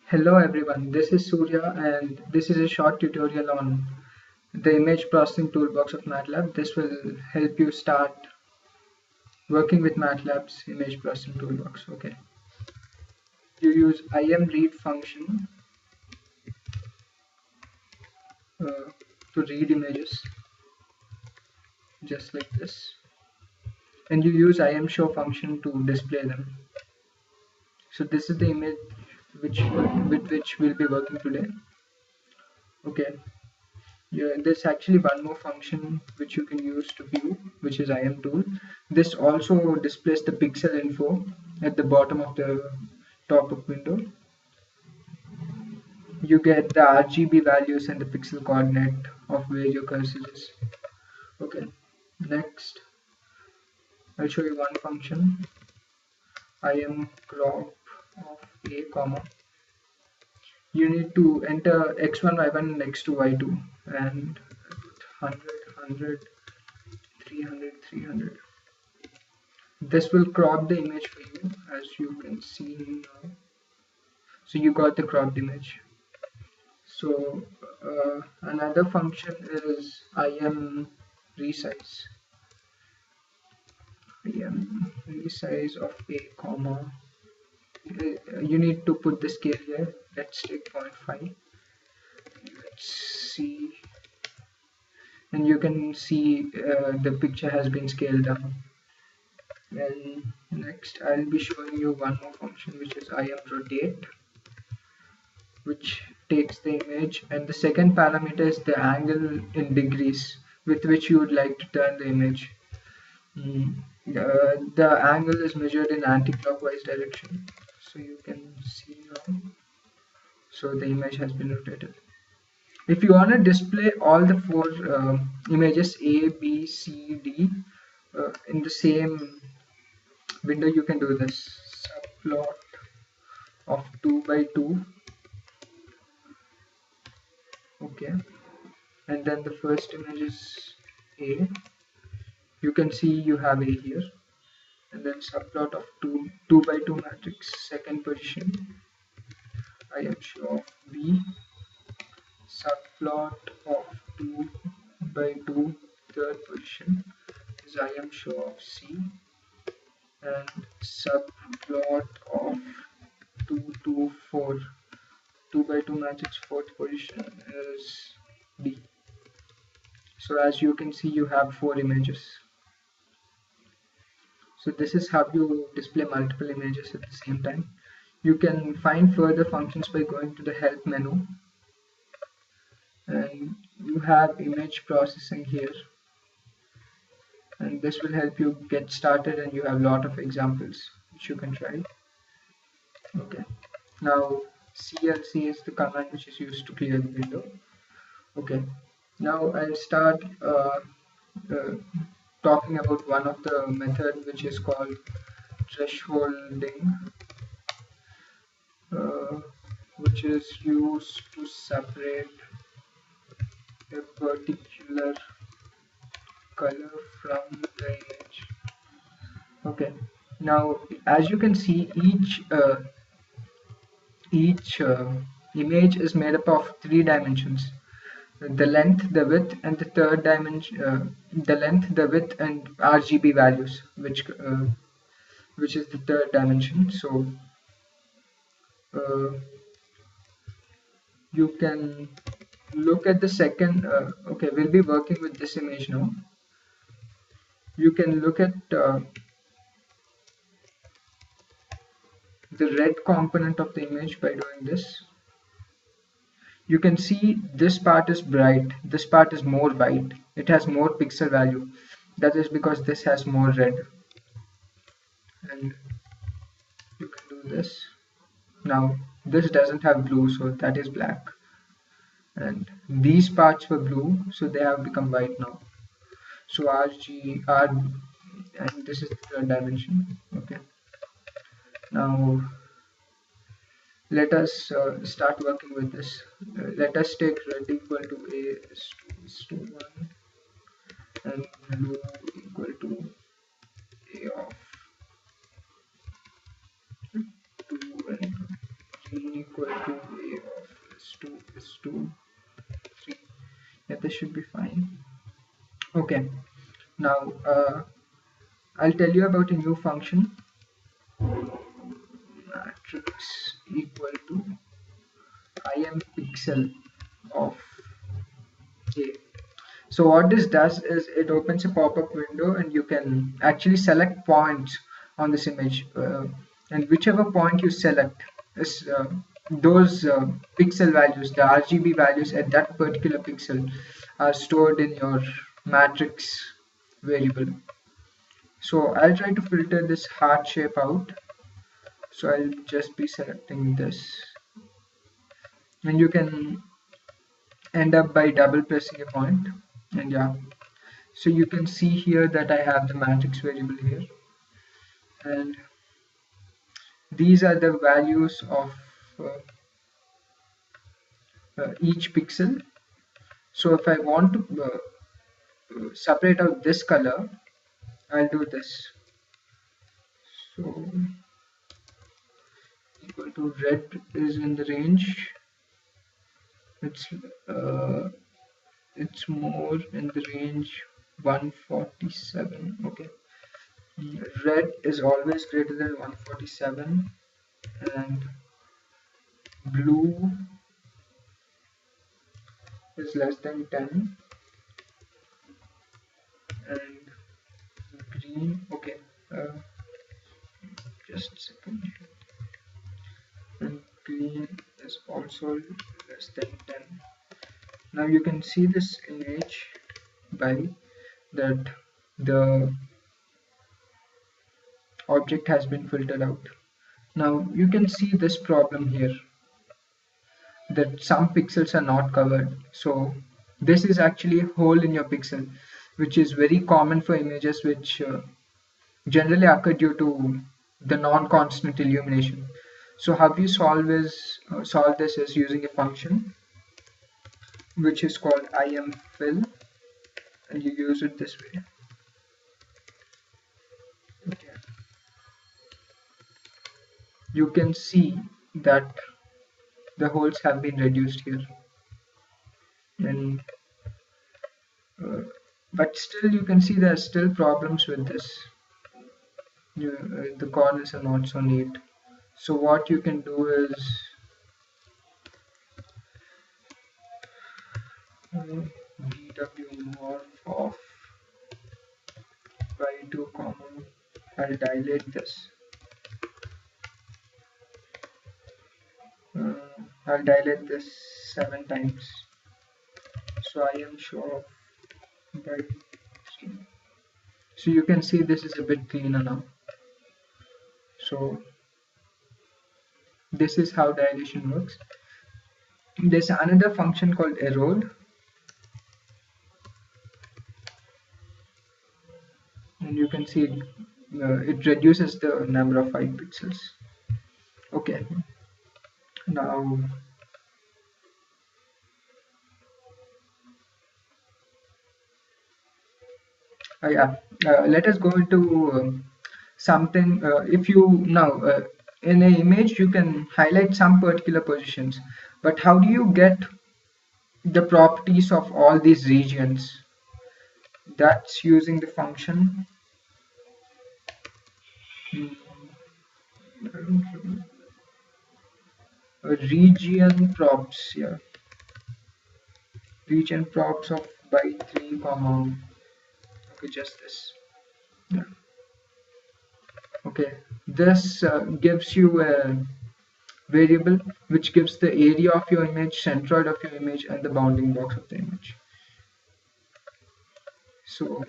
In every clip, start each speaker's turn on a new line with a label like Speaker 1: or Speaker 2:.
Speaker 1: Hello everyone, this is Surya and this is a short tutorial on the image processing toolbox of MATLAB. This will help you start working with MATLAB's image processing toolbox. Okay, you use imread function uh, to read images just like this, and you use imshow function to display them. So this is the image with which we'll be working today. Okay. Yeah, there's actually one more function which you can use to view, which is IMTool. This also displays the pixel info at the bottom of the top-up window. You get the RGB values and the pixel coordinate of where your cursor is. Okay, next I'll show you one function. IMCrop of a comma. You need to enter x1, y1, and x2, y2, and 100, 100, 300, 300. This will crop the image for you, as you can see now. So you got the cropped image. So another function is im resize. Im resize of a comma. You need to put the scale here. Let's take 0.5. Let's see, and you can see the picture has been scaled down. And next I'll be showing you one more function, which is imRotate, which takes the image, and the second parameter is the angle in degrees with which you would like to turn the image. The angle is measured in anti-clockwise direction, so you can see now. So the image has been rotated. If you want to display all the four images A, B, C, D in the same window, you can do this. Subplot of 2 by 2. Okay, and then the first image is A. You can see you have A here, and then subplot of 2 by 2 matrix, second position. IMshow of B. Subplot of 2 by 2, third position, is IMshow of C, and subplot of 2 to 4, 2 by 2 matrix, fourth position, is D. So as you can see, you have 4 images. So this is how you display multiple images at the same time. You can find further functions by going to the help menu, and you have image processing here, and this will help you get started, and you have a lot of examples which you can try. Okay, now CLC is the command which is used to clear the window. Okay, now I'll start talking about one of the method which is called thresholding, which is used to separate a particular color from the image. Okay, now as you can see, each image is made up of 3 dimensions: the length, the width, and the third dimension, the length, the width, and RGB values, which is the third dimension. So you can look at the second. Okay, we'll be working with this image now. You can look at the red component of the image by doing this. You can see this part is bright, this part is more white, it has more pixel value. That is because this has more red. And you can do this. Now this doesn't have blue, so that is black, and these parts were blue, so they have become white now. So RG, and this is the third dimension. Okay, now let us start working with this. Let us take red equal to A is to 1, and blue equal to A of 2, and green equal equal to a of s2 is 2 3. Yeah, this should be fine. Okay, now I'll tell you about a new function, matrix equal to im pixel of a. So what this does is it opens a pop-up window and you can actually select points on this image, and whichever point you select is those pixel values, the RGB values at that particular pixel are stored in your matrix variable. So I'll try to filter this heart shape out. So I'll just be selecting this, and you can end up by double pressing a point, and yeah, so you can see here that I have the matrix variable here, and these are the values of each pixel. So if I want to separate out this color, I'll do this. So equal to red is in the range, it's more in the range 147. Okay, red is always greater than 147, and blue is less than 10, and green, okay, just a second, and green is also less than 10. Now you can see this image by that the object has been filtered out. Now you can see this problem here, that some pixels are not covered. So this is actually a hole in your pixel, which is very common for images which generally occur due to the non-constant illumination. So how you solve this is using a function which is called imFill, and you use it this way. Okay. You can see that the holes have been reduced here, and but still you can see there are still problems with this. The corners are not so neat. So what you can do is dw morph of y2 comma, I'll dilate this. I'll dilate this 7 times. So I am sure by 3. So you can see this is a bit cleaner now. So this is how dilation works. There's another function called erode, and you can see it reduces the number of white pixels. Okay, now let us go into something. If you now in an image you can highlight some particular positions, but how do you get the properties of all these regions? That's using the function region props. Yeah, region props of by 3 comma, okay, just this. Yeah. Okay, this gives you a variable which gives the area of your image, centroid of your image, and the bounding box of the image. So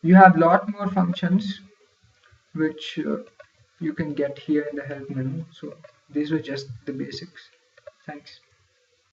Speaker 1: you have a lot more functions which you can get here in the help menu. So these were just the basics. Thanks.